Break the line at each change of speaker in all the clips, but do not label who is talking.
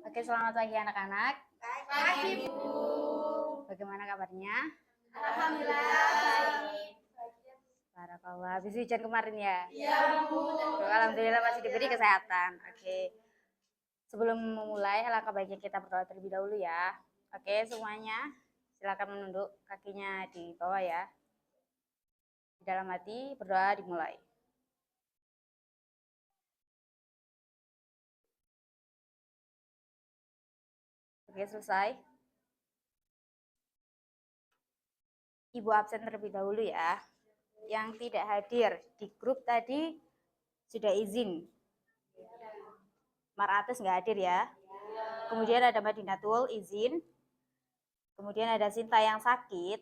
Oke, selamat pagi anak-anak.
Pagi, Bu.
Bagaimana kabarnya?
Alhamdulillah baik.
Barakallah. Habis hujan kemarin ya?
Iya, Bu.
Alhamdulillah masih diberi kesehatan. Oke. Sebelum memulai, alangkah baiknya kita berdoa terlebih dahulu ya. Oke, semuanya silakan menunduk kakinya di bawah ya. Di dalam hati berdoa dimulai. Oke, selesai. Ibu absen terlebih dahulu ya. Yang tidak hadir di grup tadi sudah izin. Maratus nggak hadir ya. Kemudian ada Madinatul izin. Kemudian ada Sinta yang sakit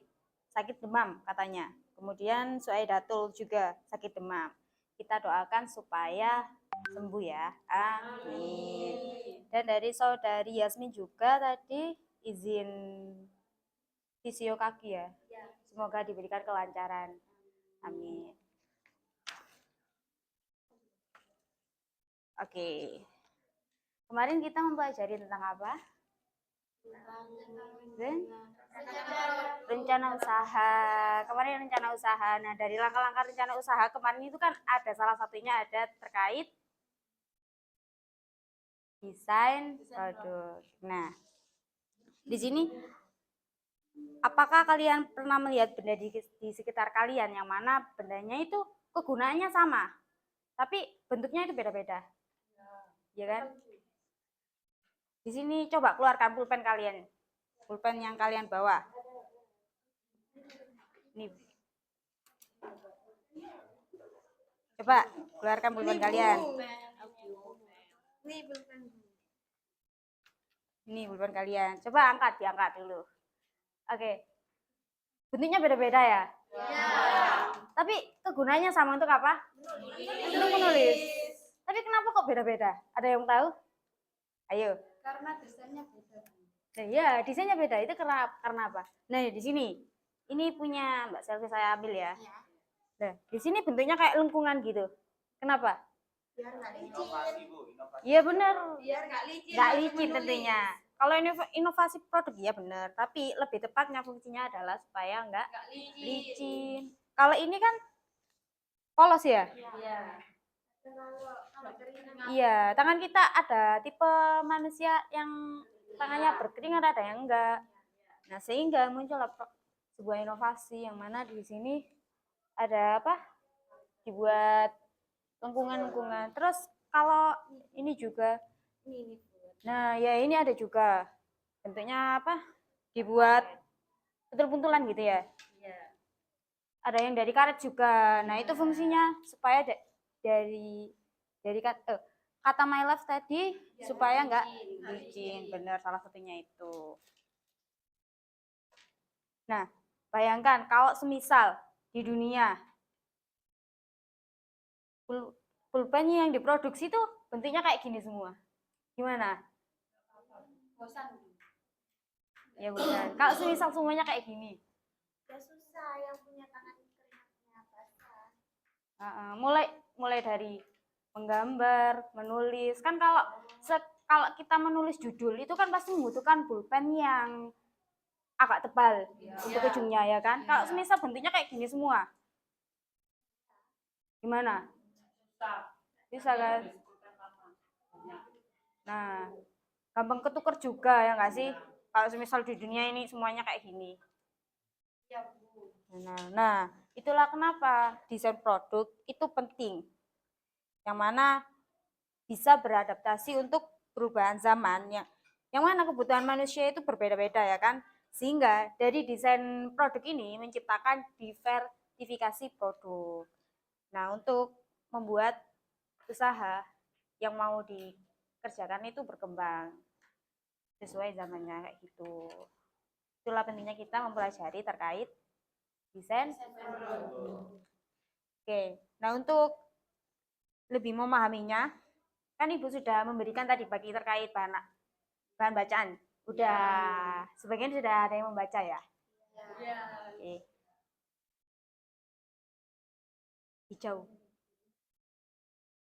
demam katanya. Kemudian Suaidatul juga sakit demam. Kita doakan supaya sembuh ya. Amin. Dan dari saudari Yasmin juga tadi izin fisio kaki ya. Semoga diberikan kelancaran. Amin. Oke. Kemarin kita mempelajari tentang apa? Rencana usaha. Kemarin rencana usaha. Nah, dari langkah-langkah rencana usaha kemarin itu kan ada salah satunya ada terkait desain produk. Nah, di sini apakah kalian pernah melihat benda di sekitar kalian yang mana bendanya itu kegunaannya sama, tapi bentuknya itu beda-beda? Ya kan? Di sini coba keluarkan pulpen kalian. Pulpen yang kalian bawa. Ini. Coba keluarkan pulpen kalian. Ini pulpen kalian. Coba diangkat dulu. Oke. Bentuknya beda-beda ya?
Ya.
Tapi kegunaannya sama untuk apa? Untuk menulis. Tapi kenapa kok beda-beda? Ada yang tahu? Ayo.
Karena desainnya beda.
Nah, ya, desainnya beda. Itu karena apa? Nah, di sini. Ini punya Mbak Selvi, saya ambil ya. Nah, di sini bentuknya kayak lengkungan gitu. Kenapa?
Biar nggak licin.
Iya benar.
Biar nggak licin.
Nggak licin tentunya. Kalau inovasi produk ya benar, tapi lebih tepatnya fungsinya adalah supaya nggak licin. Kalau ini kan polos ya?
Iya.
Iya, tangan kita ada tipe manusia yang tangannya berkeringat, ada yang enggak. Nah, sehingga muncul sebuah inovasi yang mana di sini ada apa? Dibuat lengkungan-lengkungan. Terus kalau ini juga, nah ya ini ada juga bentuknya apa? Dibuat buntul-buntulan gitu ya. Ada yang dari karet juga. Nah itu fungsinya supaya dari kata my love tadi supaya nggak licin. Bener, salah satunya itu. Nah, bayangkan kalau semisal di dunia pulpennya yang diproduksi tuh bentuknya kayak gini semua. Gimana?
Bosan.
Ya bukan. Kalau semisal semuanya kayak gini.
Ya susah yang punya tangan keringatnya basah.
Mulai dari menggambar, menulis. Kan kalau kita menulis judul itu kan pasti membutuhkan pulpen yang agak tebal untuk ujungnya ya kan. Kalau semisal bentuknya kayak gini semua, gimana? Bisa kan? Nah, gampang ketuker juga ya nggak sih? Kalau semisal di dunia ini semuanya kayak gini. Nah, itulah kenapa desain produk itu penting. Yang mana bisa beradaptasi untuk perubahan zaman yang mana kebutuhan manusia itu berbeda-beda ya kan, sehingga dari desain produk ini menciptakan diversifikasi produk. Nah untuk membuat usaha yang mau dikerjakan itu berkembang sesuai zamannya kayak gitu. Itulah pentingnya kita mempelajari terkait desain. Oke, nah untuk lebih memahaminya kan Ibu sudah memberikan tadi bagi terkait bahan bacaan. Udah, sebagian sudah ada yang membaca ya?
Ya.
Oke. Hijau.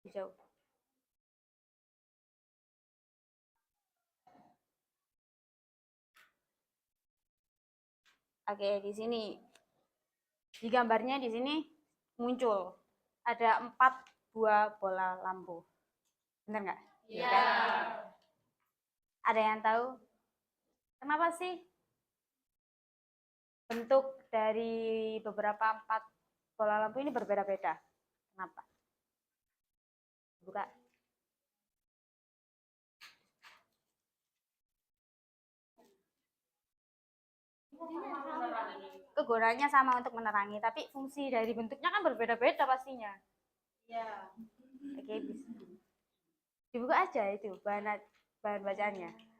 Hijau. Oke, di sini di gambarnya di sini muncul ada 4 buah bola lampu. Benar nggak?
Iya.
Kan? Ada yang tahu kenapa sih bentuk dari beberapa 4 bola lampu ini berbeda-beda? Kenapa? Buka. Kegunaannya sama untuk menerangi, tapi fungsi dari bentuknya kan berbeda-beda pastinya.
Iya.
Oke, bisa. Dibuka aja itu bahan bacaannya.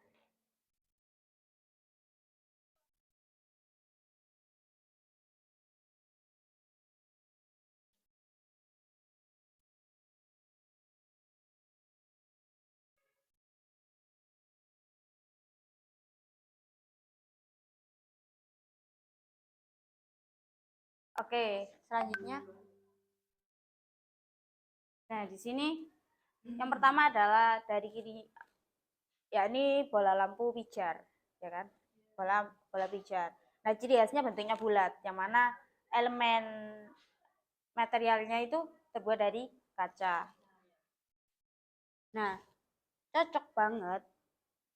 Oke, selanjutnya. Nah, di sini yang pertama adalah dari kiri, yakni bola lampu pijar, ya kan? Bola bola pijar. Nah, ciri khasnya bentuknya bulat, yang mana elemen materialnya itu terbuat dari kaca. Nah, cocok banget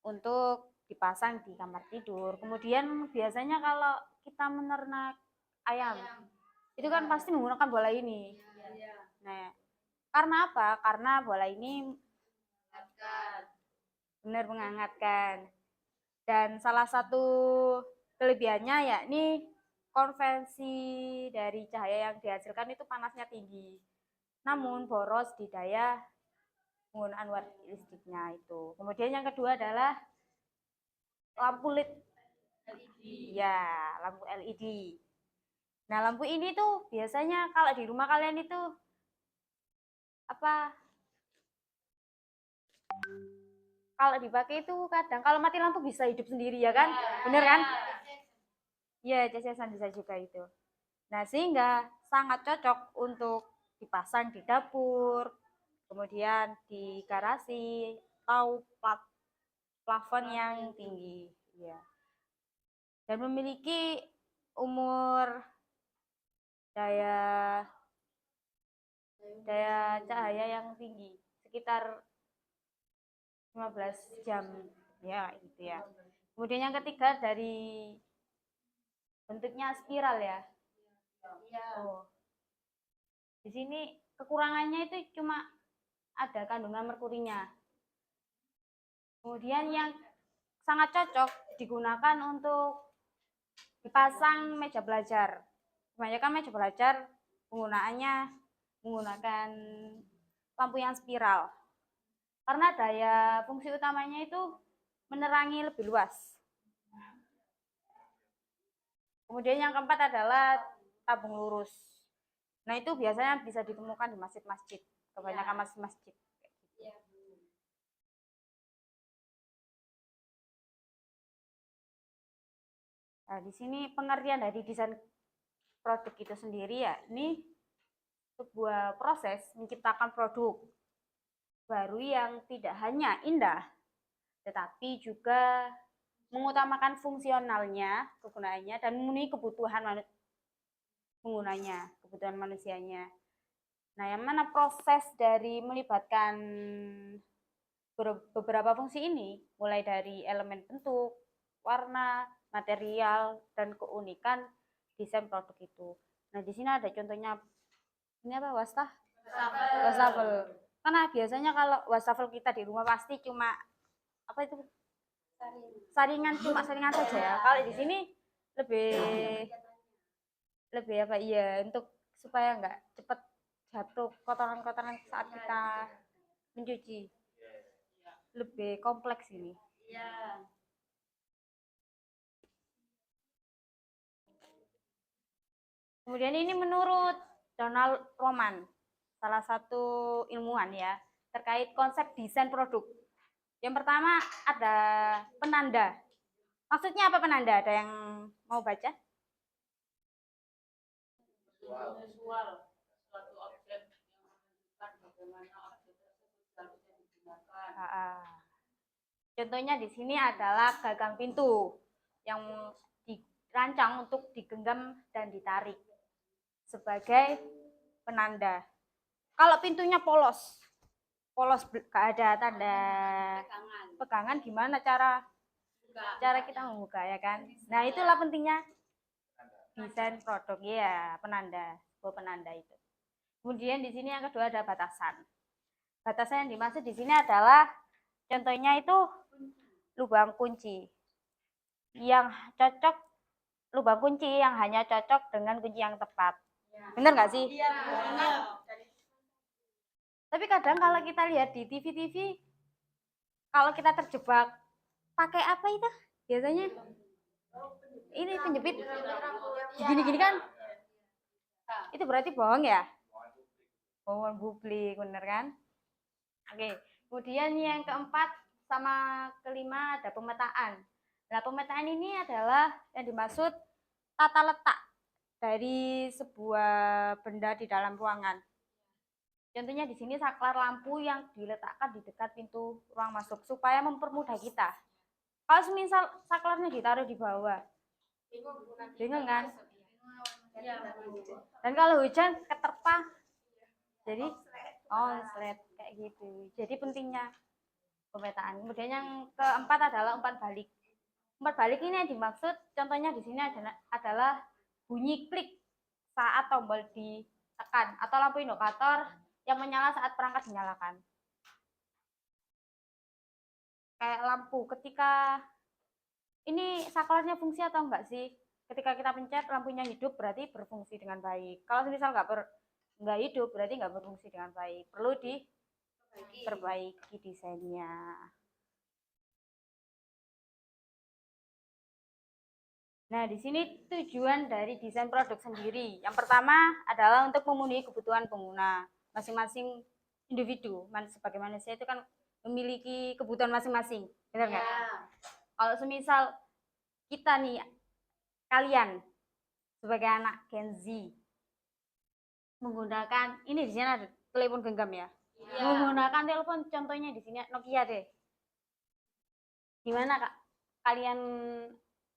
untuk dipasang di kamar tidur. Kemudian biasanya kalau kita menernak ayam, itu kan pasti menggunakan bola ini. Nah, karena apa? Karena bola ini benar menghangatkan. Dan salah satu kelebihannya yakni konvensi dari cahaya yang dihasilkan itu panasnya tinggi. Namun boros di daya penggunaan listriknya itu. Kemudian yang kedua adalah lampu LED. Ya, lampu LED. Nah, lampu ini tuh biasanya kalau di rumah kalian itu apa? Kalau dipakai itu kadang kalau mati lampu bisa hidup sendiri ya kan? Bener kan? Iya, cacasan bisa juga itu. Nah, sehingga sangat cocok untuk dipasang di dapur, kemudian di garasi atau plafon yang tinggi. Ya. Dan memiliki umur daya daya cahaya yang tinggi, sekitar 15 jam. Ya, gitu ya. Kemudian yang ketiga dari bentuknya spiral ya. Oh. Di sini kekurangannya itu cuma ada kandungan merkurinya. Kemudian yang sangat cocok digunakan untuk dipasang meja belajar. Kebanyakan meja belajar penggunaannya menggunakan lampu yang spiral. Karena daya fungsi utamanya itu menerangi lebih luas. Kemudian yang keempat adalah tabung lurus. Nah, itu biasanya bisa ditemukan di masjid-masjid. Kebanyakan masjid-masjid. Nah, di sini pengertian dari desain produk itu sendiri ya, ini sebuah proses menciptakan produk baru yang tidak hanya indah, tetapi juga mengutamakan fungsionalnya, kegunaannya, dan memenuhi kebutuhan penggunanya, kebutuhan manusianya. Nah, yang mana proses dari melibatkan beberapa fungsi ini, mulai dari elemen bentuk, warna, material, dan keunikan desain produk itu. Nah, di sini ada contohnya, ini apa, wastafel. Karena biasanya kalau wastafel kita di rumah pasti cuma apa itu saringan, cuma saringan saja ya. Kalau di sini lebih lebih apa iya untuk supaya nggak cepat jatuh kotoran-kotoran saat kita mencuci, lebih kompleks ini. Kemudian ini menurut Donald Roman, salah satu ilmuwan ya, terkait konsep desain produk. Yang pertama ada penanda. Maksudnya apa penanda? Ada yang mau baca?
Visual suatu objek yang menunjukkan bagaimana objek tersebut seharusnya digunakan.
Contohnya di sini adalah gagang pintu yang dirancang untuk digenggam dan ditarik sebagai penanda. Kalau pintunya polos gak ada tanda pegangan, gimana cara kita membuka ya kan? Nah itulah pentingnya desain produk ya, penanda, sebuah penanda itu. Kemudian di sini yang kedua ada batasan. Batasan yang dimaksud di sini adalah contohnya itu lubang kunci yang cocok, lubang kunci yang hanya cocok dengan kunci yang tepat. Bener nggak sih?
Iya, benar.
Tapi kadang kalau kita lihat di TV, kalau kita terjebak pakai apa itu? Biasanya ini penjepit gini-gini kan? Itu berarti bohong ya? Bohong publik, bener kan? Oke, kemudian yang keempat sama kelima ada pemetaan. Nah, pemetaan ini adalah yang dimaksud tata letak dari sebuah benda di dalam ruangan. Contohnya di sini saklar lampu yang diletakkan di dekat pintu ruang masuk supaya mempermudah kita. Kalau semisal saklarnya ditaruh di bawah, bingung kan? Dan kalau hujan keterpa, jadi konslet kayak gitu. Jadi pentingnya pemetaan. Kemudian yang keempat adalah umpan balik. Umpan balik ini yang dimaksud, contohnya di sini adalah bunyi klik saat tombol ditekan atau lampu indikator yang menyala saat perangkat dinyalakan. Kayak lampu, ketika ini saklarnya fungsi atau enggak sih? Ketika kita pencet lampunya hidup berarti berfungsi dengan baik. Kalau misal nggak hidup berarti nggak berfungsi dengan baik. Perlu diperbaiki desainnya. Nah, di sini tujuan dari desain produk sendiri. Yang pertama adalah untuk memenuhi kebutuhan pengguna. Masing-masing individu, sebagai manusia itu kan memiliki kebutuhan masing-masing. Benar nggak? Ya. Kalau semisal kita nih, kalian sebagai anak Gen Z menggunakan, ini di sini ada telepon genggam ya. Menggunakan telepon, contohnya di sini Nokia deh. Gimana Kak? Kalian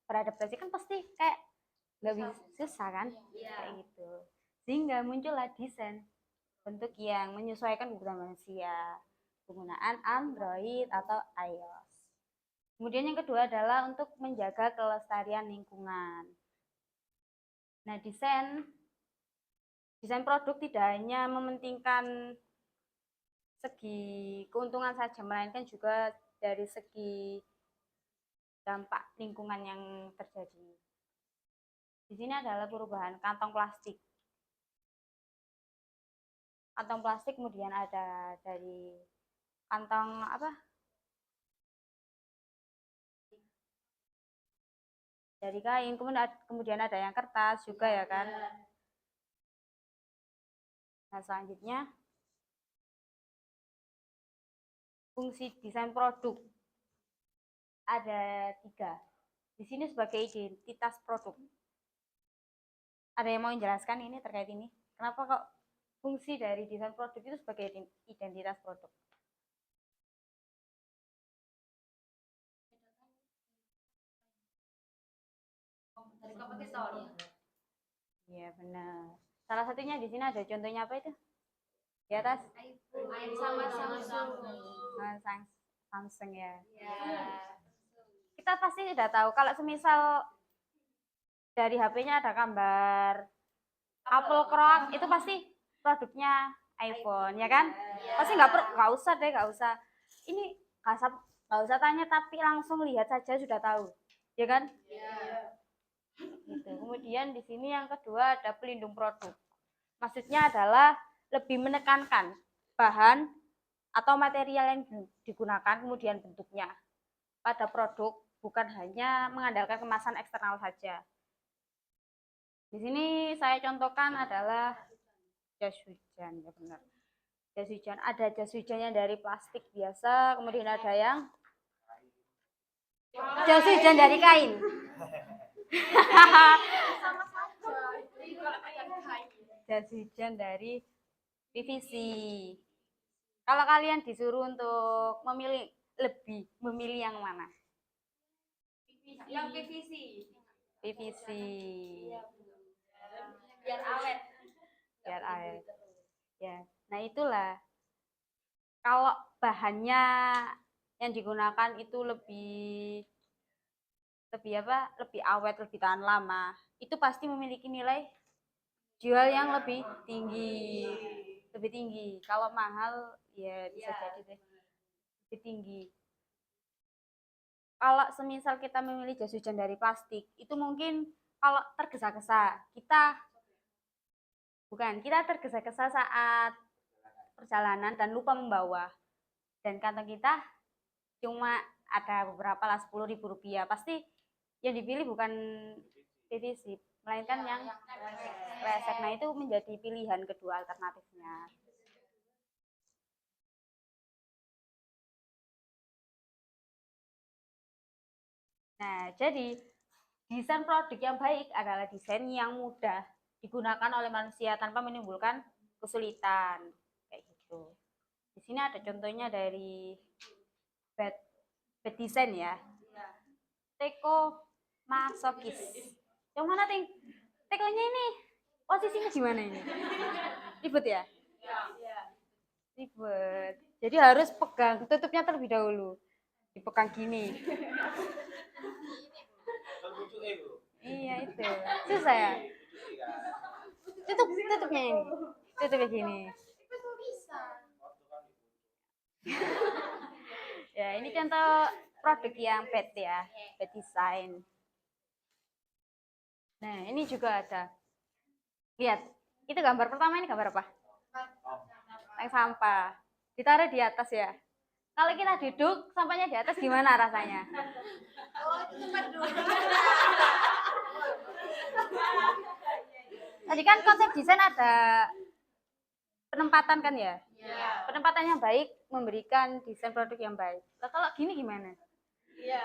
beradaptasi kan pasti kayak nggak bisa, susah kan? Kayak gitu. Sehingga muncullah desain bentuk yang menyesuaikan kebutuhan manusia, penggunaan Android atau iOS. Kemudian yang kedua adalah untuk menjaga kelestarian lingkungan. Nah, desain produk tidak hanya mementingkan segi keuntungan saja, melainkan juga dari segi dampak lingkungan yang terjadi. Di sini adalah perubahan kantong plastik. Kantong plastik kemudian ada dari kantong apa? Dari kain, kemudian ada yang kertas juga ya kan. Nah, selanjutnya fungsi desain produk ada 3. Di sini sebagai identitas produk. Ada yang mau menjelaskan ini terkait ini? Kenapa kok fungsi dari desain produk itu sebagai identitas produk?
Dari kompetitor.
Iya benar. Salah satunya di sini ada contohnya apa itu? Di atas?
iPhone sama Samsung.
Samsung ya. Kita pasti sudah tahu kalau semisal dari HP-nya ada gambar Apple Croc, itu pasti produknya iPhone ya kan? Pasti nggak usah. Ini nggak usah tanya, tapi langsung lihat saja sudah tahu, ya kan? Gitu. Kemudian di sini yang kedua ada pelindung produk. Maksudnya adalah lebih menekankan bahan atau material yang digunakan, kemudian bentuknya pada produk, bukan hanya mengandalkan kemasan eksternal saja. Di sini saya contohkan adalah jas hujan, ya benar. Jas hujan, ada jas hujannya dari plastik biasa, kemudian ada yang jas hujan dari kain.
Sama saja.
Jas hujan dari PVC. Kalau kalian disuruh untuk memilih yang mana?
Yang PVC.
PVC.
Biar awet.
Biar awet. Ya. Nah, itulah. Kalau bahannya yang digunakan itu lebih awet, lebih tahan lama, itu pasti memiliki nilai jual yang lebih tinggi. Kalau mahal ya bisa jadi deh lebih tinggi. Kalau semisal kita memilih jas hujan dari plastik, itu mungkin kalau tergesa-gesa, kita tergesa-gesa saat perjalanan dan lupa membawa, dan kantong kita cuma ada beberapa lah, 10.000 rupiah, pasti yang dipilih bukan PVC, melainkan yang kresek. Nah, itu menjadi pilihan kedua alternatifnya. Nah, jadi desain produk yang baik adalah desain yang mudah digunakan oleh manusia tanpa menimbulkan kesulitan. Kayak gitu. Di sini ada contohnya dari bed design ya. Teko Masokis. Yang mana, Ting? Tekonya ini posisinya gimana ini? Ribet ya? Ribet. Jadi harus pegang tutupnya terlebih dahulu. Dipegang gini. Iya itu. Susah ya? Tutupnya ini. Tutupnya gini. Ya, ini contoh produk yang bed ya, bed design. Nah, ini juga ada. Lihat, itu gambar pertama, ini gambar apa? Tong sampah. Ditaruh di atas ya. Kalau kita duduk, sampahnya di atas gimana rasanya?
Oh, itu tempat duduk.
Tadi kan konsep desain ada penempatan kan ya?
Iya.
Penempatan yang baik memberikan desain produk yang baik. Nah, kalau gini gimana?
Iya.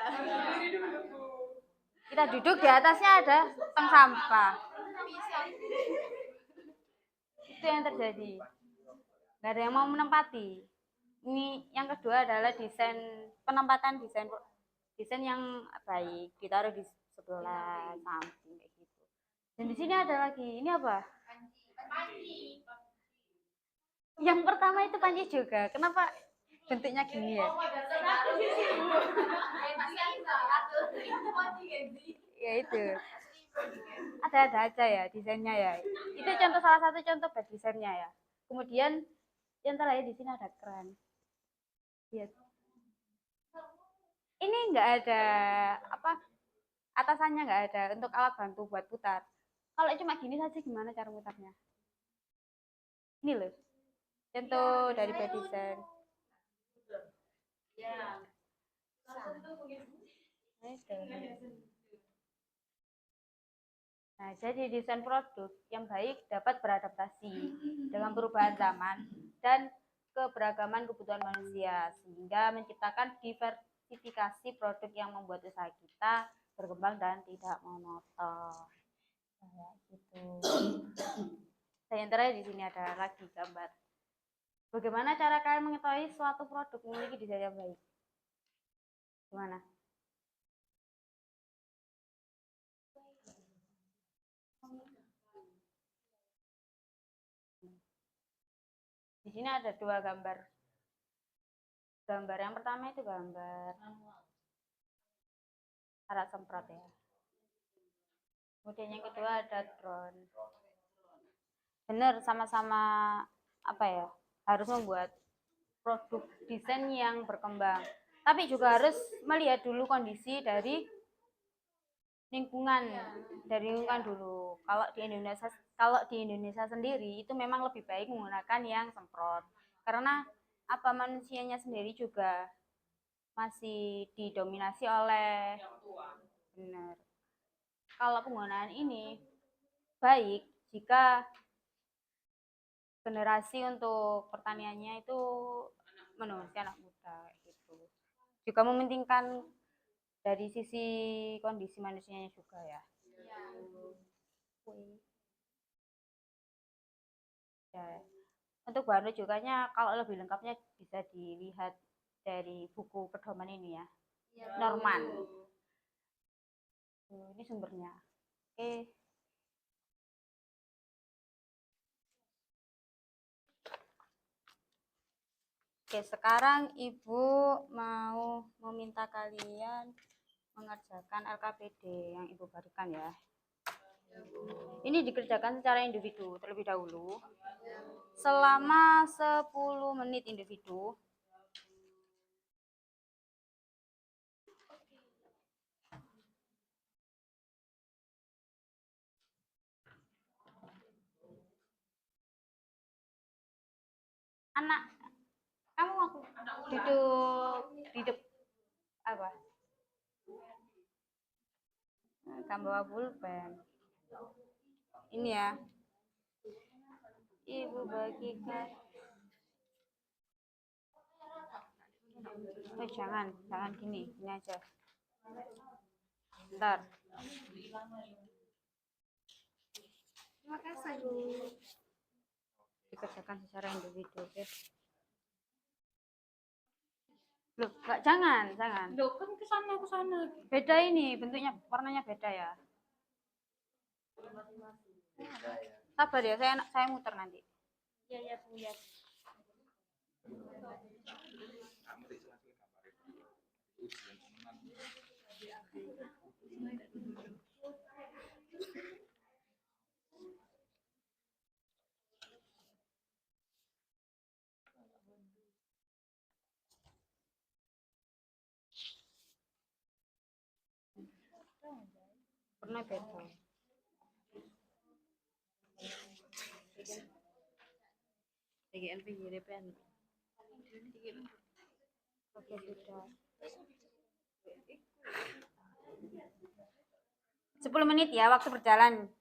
Kita duduk, di atasnya ada tong sampah. Itu yang terjadi. Nggak ada yang mau menempati. Ini yang kedua adalah penempatan desain yang baik, ditaruh di sebelah samping kayak gitu. Dan di sini ada lagi, ini apa?
Panci.
Yang pertama itu panci juga. Kenapa bentuknya gini ya? Ya itu. Ada aja ya desainnya ya. Itu salah satu contoh bed desainnya ya. Kemudian yang terakhir di sini ada keran. Lihat. Ini enggak ada atasannya, enggak ada untuk alat bantu buat putar. Kalau cuma gini saja gimana cara putarnya? Ini loh. Contoh dari bed design.
Ya.
Nah, jadi desain produk yang baik dapat beradaptasi dengan perubahan zaman dan keberagaman kebutuhan manusia, sehingga menciptakan diversifikasi produk yang membuat usaha kita berkembang dan tidak monoton. Kayak gitu. Dan yang terakhir di sini ada lagi gambar. Bagaimana cara kalian mengetahui suatu produk memiliki desain yang baik? Gimana? Di sini ada dua gambar. Gambar yang pertama itu gambar alat semprot ya. Kemudian yang kedua ada drone. Benar, sama-sama harus membuat produk desain yang berkembang. Tapi juga harus melihat dulu kondisi dari lingkungan dulu. Kalau di Indonesia sendiri itu memang lebih baik menggunakan yang semprot. Karena manusianya sendiri juga masih didominasi oleh benar. Kalau penggunaan ini baik jika generasi untuk pertaniannya itu menuruti anak muda gitu. Juga mementingkan dari sisi kondisi manusianya juga ya. Ya. Untuk bahan rujukannya kalau lebih lengkapnya bisa dilihat dari buku pedoman ini ya. Norman. Ini sumbernya. Oke. Oke, sekarang Ibu mau meminta kalian mengerjakan LKPD yang Ibu berikan ya. Ini dikerjakan secara individu terlebih dahulu. Selama 10 menit individu. Anak, kamu aku duduk apa? Kamu bawa pulpen. Ini ya. Ibu bagikan. Oh, jangan gini aja. Bentar.
Terima kasih, Bu.
Dikerjakan secara individu, oke? Loh, enggak, jangan.
Loh, kan ke sana.
Beda ini, bentuknya, warnanya beda ya. Sabar ya, saya muter nanti.
Iya, Bu, ya.
Pernah beda.
TGNP GDPN.
Oke, sudah. 10 menit ya, waktu berjalan.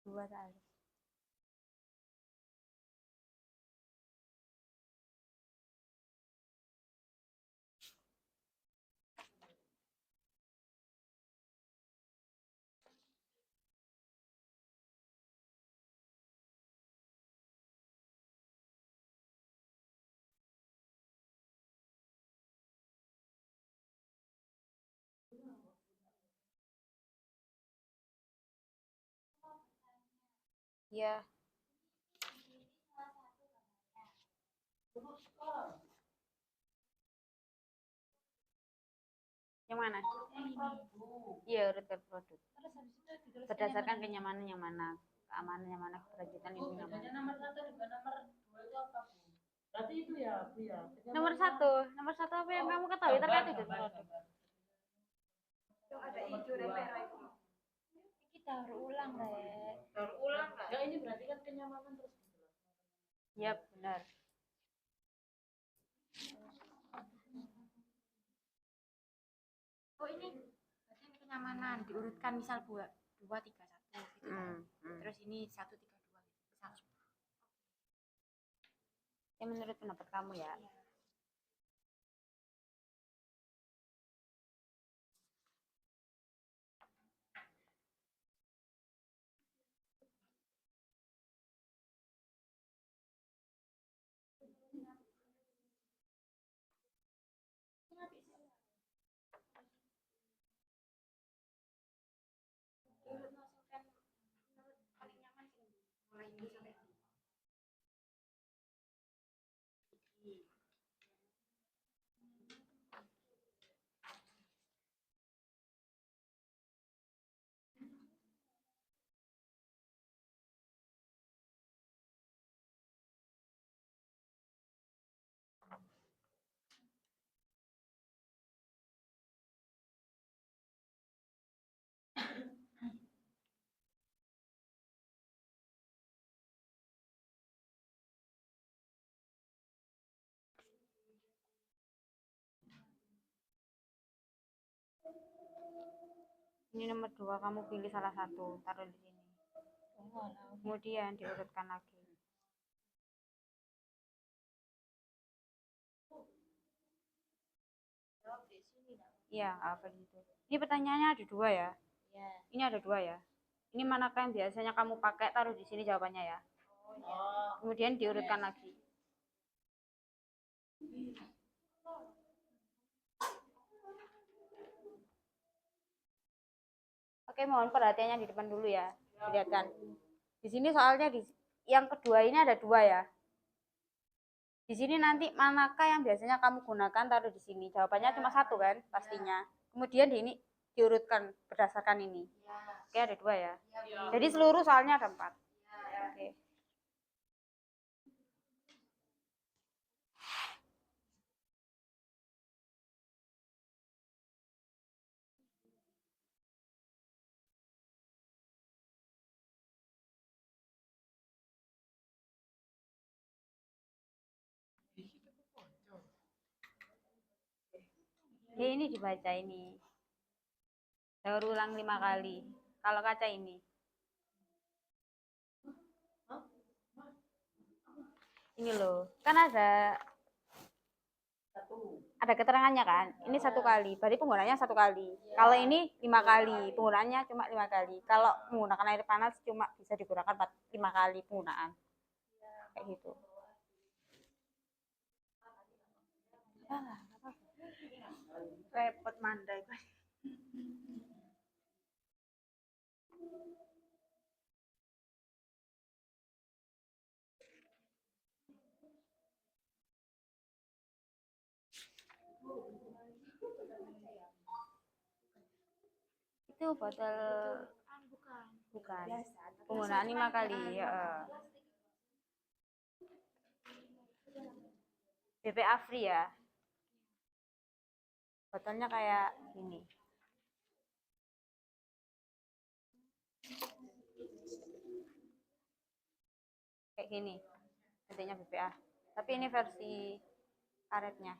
Dua kali. Ya. Yang mana? Iya, urutkan produk. Berdasarkan kenyamanan yang mana, keamanan yang mana, kelanjutan ini yang mana.
Nomor 1 dengan nomor 2 itu apa, Bu? Berarti itu ya, Bu ya.
Nomor satu apa yang kamu ketahui terkait itu produk?
Yang ada hijau dan merah itu. Kita harus ulang, Rek. Daur ulang, Kak. Enggak, ini berarti kan kenyamanan terus dijelaskan.
Iya, benar.
Oh, ini berarti ini kenyamanan diurutkan misal 2 2 3 1 gitu. Terus ini 1 3 2 gitu. Misal.
Ya, menurut pendapat kamu ya. Ini nomor 2, kamu pilih salah satu, taruh di sini. Kemudian diurutkan lagi. Iya, apa gitu. Ini pertanyaannya ada dua ya.
Ya.
Ini ada dua ya. Ini manakah yang biasanya kamu pakai, taruh di sini jawabannya ya. Kemudian diurutkan lagi. Oke, mohon perhatiannya di depan dulu ya. Dilihatkan. Di sini soalnya yang kedua ini ada dua ya. Di sini nanti manakah yang biasanya kamu gunakan, taruh di sini. Jawabannya cuma satu kan pastinya. Kemudian ini diurutkan berdasarkan ini. Oke, ada dua ya. Jadi seluruh soalnya ada 4. Oke. Ya, ini dibaca ini. Daur ulang 5 kali. Kalau kaca ini. Ini loh. Kan ada keterangannya kan. Ini 1 kali. Berarti penggunaannya 1 kali. Kalau ini 5 kali. Penggunaannya cuma 5 kali. Kalau menggunakan air panas cuma bisa digunakan 5 kali penggunaan. Kayak gitu.
Repot mandai.
Itu botol
Bukan.
bukan. Penggunaan 5 kali. Ya. BPA free ya. Botolnya kayak gini. Kayak gini. Bentuknya BPA. Tapi ini versi karetnya.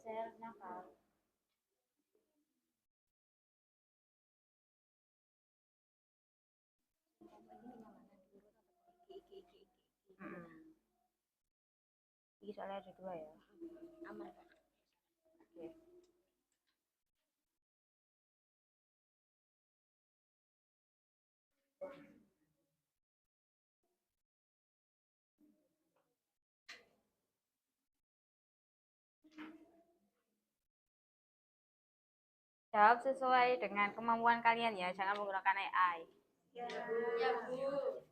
Sel nakal. Ini soalnya ada 2 ya.
Aman.
Oke. Jawab sesuai dengan kemampuan kalian ya, jangan menggunakan AI.
Ya, Bu.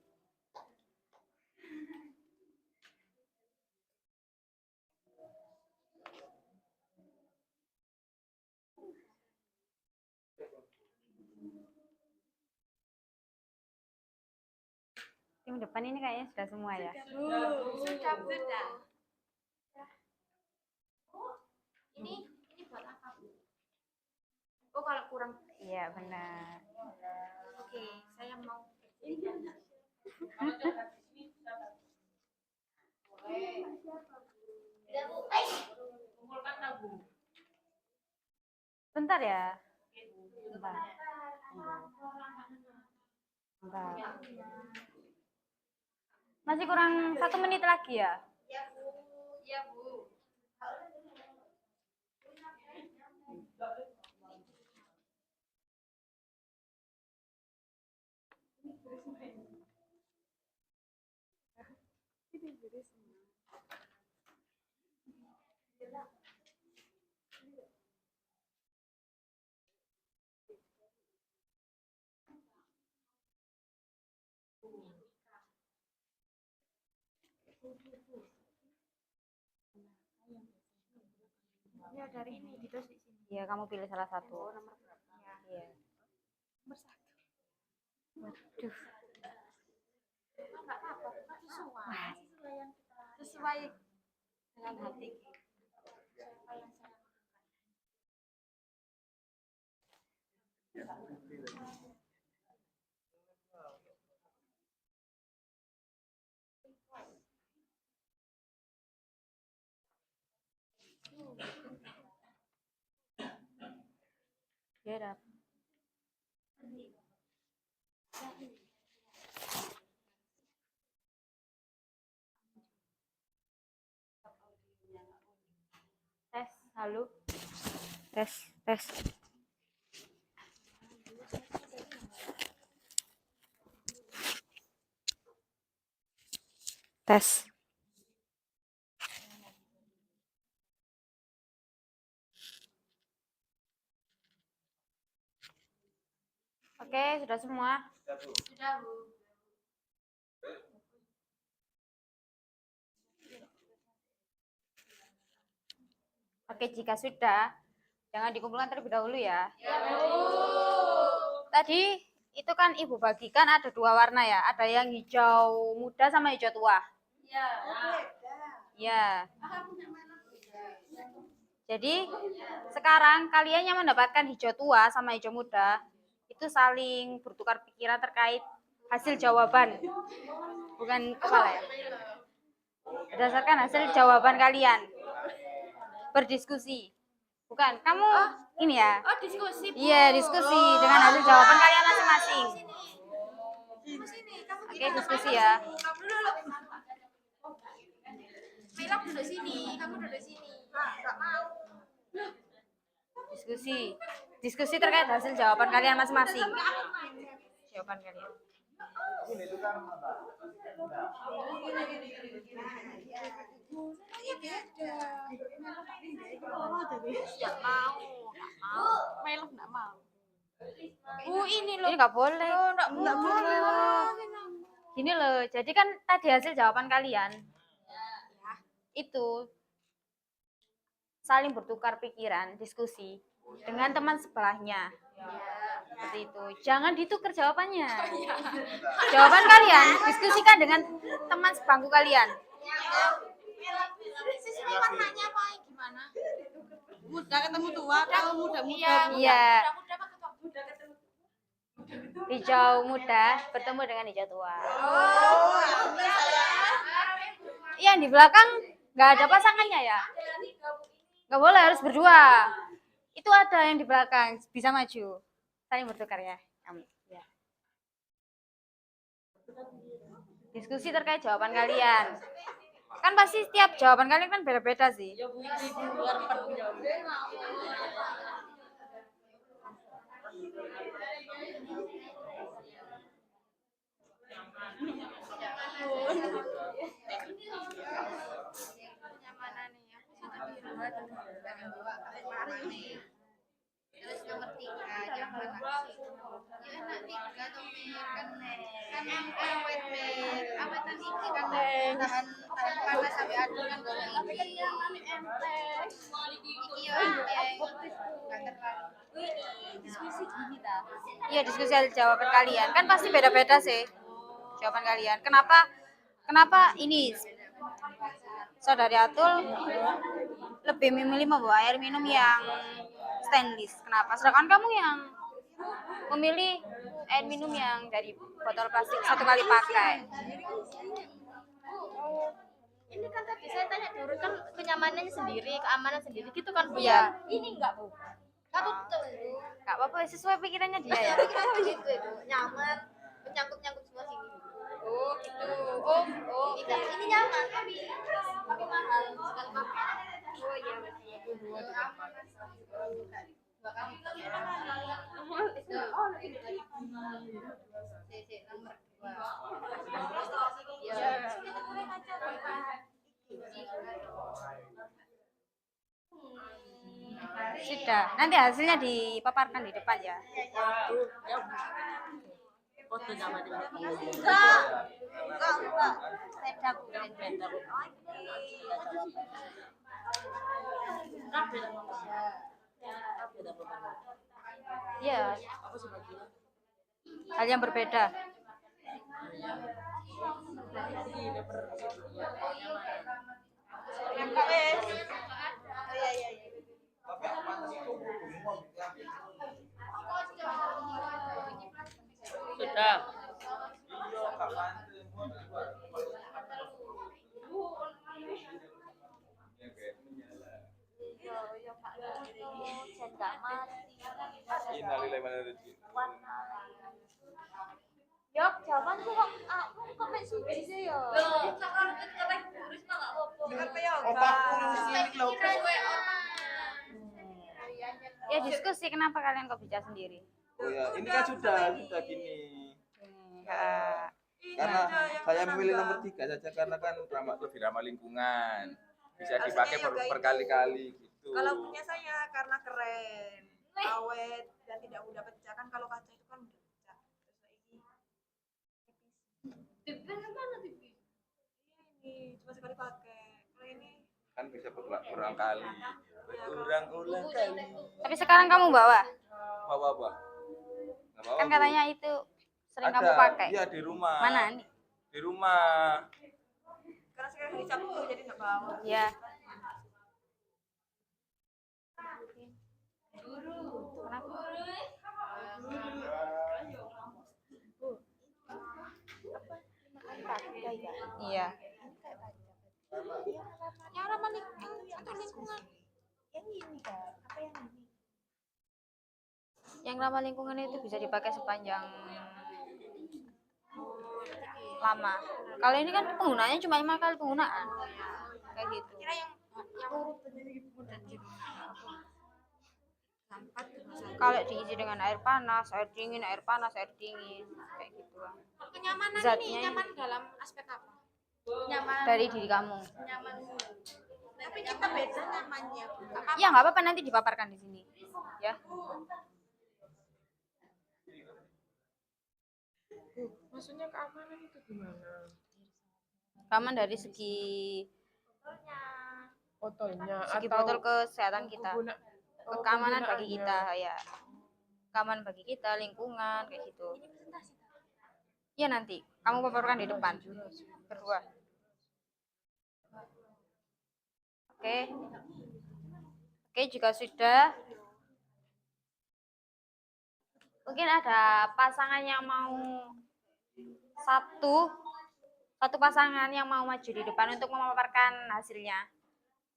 Tim depan ini kayaknya sudah semua ya.
Sudah. Ini buat apa, Bu? Oh, kalau kurang.
Iya, benar.
Oke, saya mau.
Bentar ya. Bentar. Bentar. Masih kurang 1 menit lagi ya.
Ya, Bu. Ya, Bu. Ya, dari ini ditulis di sini.
Iya, kamu pilih salah satu.
Oh, nomor berapa?
Iya.
Nomor 1.
Waduh.
Oh, enggak apa-apa, kan sesuai. Sesuai dengan hati kita. Siapa yang saya
Get up. Tes, halo. Tes, tes. Tes. Oke, sudah semua?
Sudah, Bu.
Oke, jika sudah, jangan dikumpulkan terlebih dahulu ya.
Ya, Bu.
Tadi itu kan Ibu bagikan ada 2 warna ya, ada yang hijau muda sama hijau tua.
Ya.
Ya. Jadi sekarang kalian yang mendapatkan hijau tua sama hijau muda itu saling bertukar pikiran terkait hasil jawaban, bukan kepala ya. Berdasarkan hasil jawaban kalian berdiskusi, bukan kamu ini ya?
Oh, diskusi, Bu.
Iya, diskusi dengan hasil jawaban kalian masing-masing.
Sini, kamu
Oke, diskusi ya.
kamu dulu. Mila duduk sini, kamu duduk sini. Enggak mau.
Diskusi terkait hasil jawaban kalian masing-masing. Jawaban kalian.
Enggak mau. Mila enggak mau. Bu, ini loh.
Ini nggak boleh.
Enggak boleh.
Gini loh, jadi kan tadi hasil jawaban kalian itu saling bertukar pikiran, diskusi dengan teman sebelahnya. Seperti itu. Jangan ditukar jawabannya. Jawaban kalian diskusikan dengan teman sebangku kalian.
Sisi warnanya apa gimana? Muda ketemu tua atau muda-muda?
Iya.
Muda apa muda ketemu?
Hijau muda bertemu dengan hijau tua.
Oh,
Yang di belakang nggak ada pasangannya ya? Nggak boleh, harus berdua. Itu ada yang di belakang, bisa maju. Saling bertukar ya. Ya. Diskusi terkait jawaban kalian. Kan pasti setiap jawaban kalian kan beda-beda sih.
Terus nomor 3 yang mana sih? Ya enak 3 tuh kan awet awet tadi kan tahan panas sampai adem kan tapi kan nyaman enteng iki yo
Diskusi gini ta. Iya, diskusi hasil jawaban kalian. Kan pasti beda-beda sih jawaban kalian. Kenapa ini Saudari Atul lebih memilih membawa air minum yang stainless? Kenapa? Sedangkan kamu yang memilih air minum yang dari botol plastik 1 kali pakai.
ini kan tadi saya tanya dulu kan kenyamanannya sendiri, keamanan sendiri gitu kan Bu
Iya.
ya. Ini enggak Bu. Kamu tuh
Gak apa-apa, sesuai pikirannya dia ya.
pikiran begitu itu nyaman, menyangkut-nyangkut semua sini. Oh gitu. Oh ini nyaman tapi mahal sekali pakai. Oh iya betul. Aman dua kali. Oh ini nomor 2. Iya.
Sudah, nanti hasilnya dipaparkan di depan ya.
Enggak. Sepeda.
Iya. Hal yang berbeda.
Sudah. innalillahi wa inna ilaihi raji'un.
Yok, jawaban kok kok mek suci sih ya.
Apa ya?
Otakku silik lho.
Ya diskusi kenapa kalian kok bicara sendiri?
Oh ya, ini kan sudah gini.
Ya.
Karena saya memilih nomor 3 saja karena kan lebih ramah lingkungan. Bisa dipakai berkali-kali gitu.
Kalau punya saya karena keren, awet dan tidak mudah pecah kan, kalau kaca itu kan mudah pecah. Terus ini mana TV? Ini cuma sekali pakai. Kalau ini
Kan bisa berulang kali. Berulang-ulang kali.
Tapi sekarang kamu bawa?
Bawa apa? Nggak bawa,
Kan
Bu.
katanya itu sering
Ada.
kamu pakai.
Iya, di rumah.
Mana nih?
Di rumah.
karena sekarang hari Sabtu jadi nggak bawa.
Ya. Iya.
Yang ramah lingkungan. Yang ini kan, apa yang ini?
Yang ramah lingkungan itu bisa dipakai sepanjang lama. Kalau ini kan penggunaannya cuma 5 kali penggunaan. Kayak gitu.
Kira yang urutan
Kalau diisi dengan air panas, air dingin, air panas, air dingin, kayak gitu.
kenyamanan
Zatnya
ini nyaman dalam aspek apa? Nyaman
dari diri kamu.
nyaman. Tapi kita beda nyamannya.
Ya nggak apa-apa, nanti dipaparkan di sini. Ya.
Maksudnya keamanan itu gimana?
Keaman dari segi
Botolnya
segi
atau
botol kesehatan kita, keamanan bagi
penggunaannya?
kita, ya. Keamanan bagi kita, lingkungan, kayak gitu. Ya nanti kamu paparkan di depan berdua. Oke. Oke, jika sudah, mungkin ada pasangan yang mau satu pasangan yang mau maju di depan untuk memaparkan hasilnya.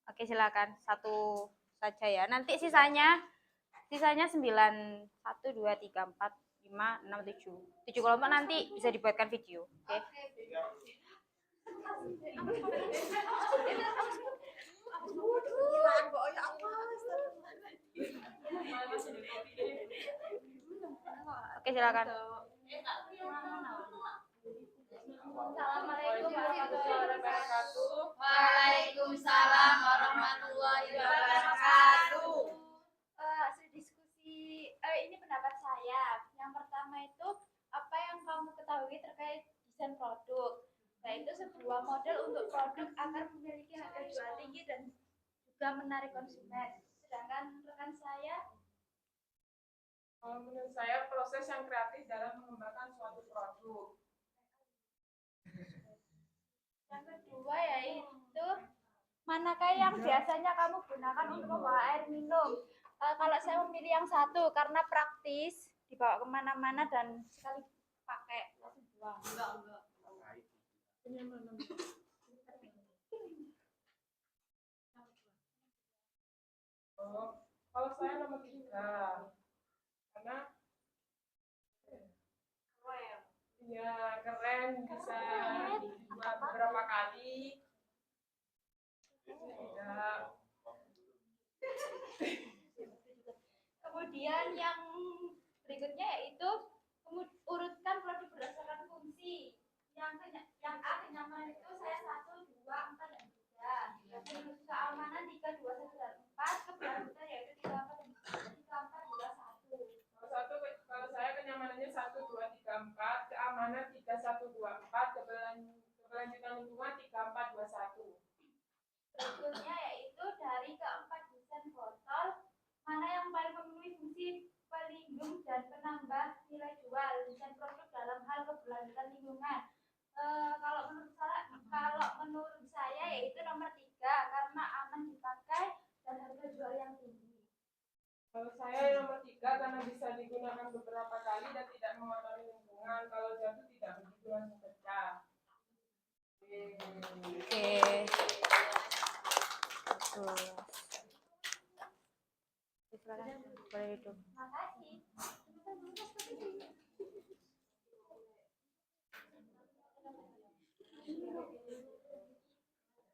Oke, silakan. Satu saja ya. Nanti sisanya 9, 1, 2, 3, 4, 5, 6, 7. 7 kelompok nanti bisa dibuatkan video. Oke. Oke, silakan.
Assalamualaikum warahmatullahi wabarakatuh.
Waalaikumsalam warahmatullahi wabarakatuh.
Hasil diskusi ini pendapat saya. Yang pertama itu apa yang kamu ketahui terkait desain produk, yaitu sebuah model untuk produk agar memiliki harga jual tinggi dan juga menarik konsumen. Sedangkan rekan saya,
Kalau menurut saya proses yang kreatif dalam mengembangkan suatu produk.
yang kedua yaitu manakah yang biasanya kamu gunakan untuk membawa air minum. Kalau saya memilih yang satu karena praktis, dibawa kemana-mana dan sekali pakai langsung buang.
Kenyamanan. Oh, kalau saya nomor 3 karena ya keren, bisa dibuat beberapa kali. Ya,
Kemudian yang berikutnya yaitu urutkan produk berdasarkan fungsi. Yang A kenyamanan itu saya 1, 2, 4 dan 3. Yang keamanan 3, 2, 1 dan 4. Keberlanjutan yaitu 3, 4 2, 1.
kalau saya kenyamanannya 1, 2, 3, 4, keamanan 3, 1, 2, 4, keberlanjutan lingkungan 3, 4, 2, 1.
Berikutnya yaitu dari keempat desain botol, mana yang paling memenuhi fungsi pelindung dan penambah nilai jual desain produk dalam hal keberlanjutan lingkungan. Kalau menurut saya yaitu nomor 3 karena aman dipakai dan harga jual yang tinggi.
Kalau saya nomor 3 karena bisa digunakan beberapa kali dan tidak mengotori lingkungan. Kalau jatuh tidak begitu langsung pecah.
Oke. Silakan. Boleh hidup.
Terima kasih.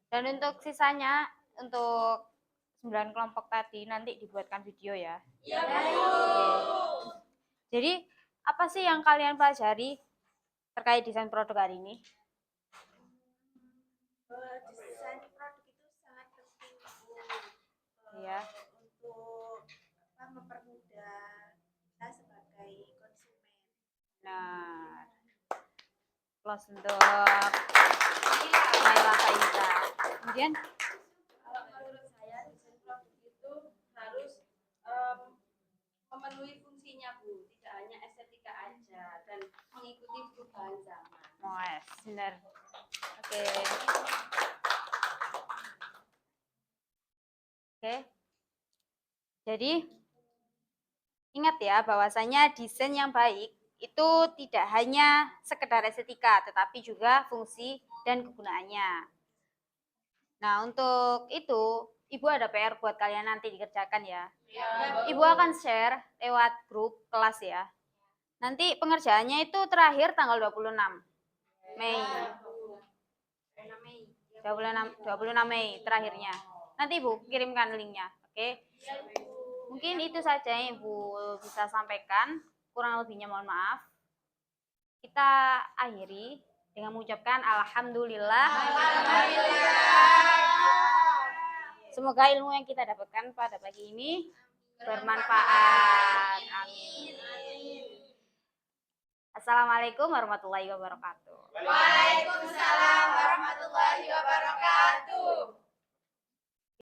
Dan untuk sisanya, untuk 9 kelompok tadi nanti dibuatkan video ya. Iya, Bu. Jadi, apa sih yang kalian pelajari terkait desain produk hari ini?
Desain produk itu sangat penting, Bu.
Iya.
Untuk mempermudah kita sebagai konsumen.
Nah, plus untuk Naila Faiza. Kemudian
Kalau menurut saya desain produk itu harus memenuhi fungsinya, Bu, tidak hanya estetika aja dan mengikuti perubahan zaman.
Moes, benar. Oke. Oke. Jadi ingat ya bahwasanya desain yang baik itu tidak hanya sekedar estetika tetapi juga fungsi dan kegunaannya. Nah, untuk itu Ibu ada PR buat kalian nanti dikerjakan ya. Ibu akan share lewat grup kelas ya. Nanti pengerjaannya itu terakhir tanggal 26 Mei. 26 Mei terakhirnya. Nanti Ibu kirimkan linknya, oke? Mungkin itu saja yang Ibu bisa sampaikan. Kurang lebihnya mohon maaf. Kita akhiri dengan mengucapkan alhamdulillah. Semoga ilmu yang kita dapatkan pada pagi ini bermanfaat. Amin. Assalamualaikum warahmatullahi wabarakatuh.
Waalaikumsalam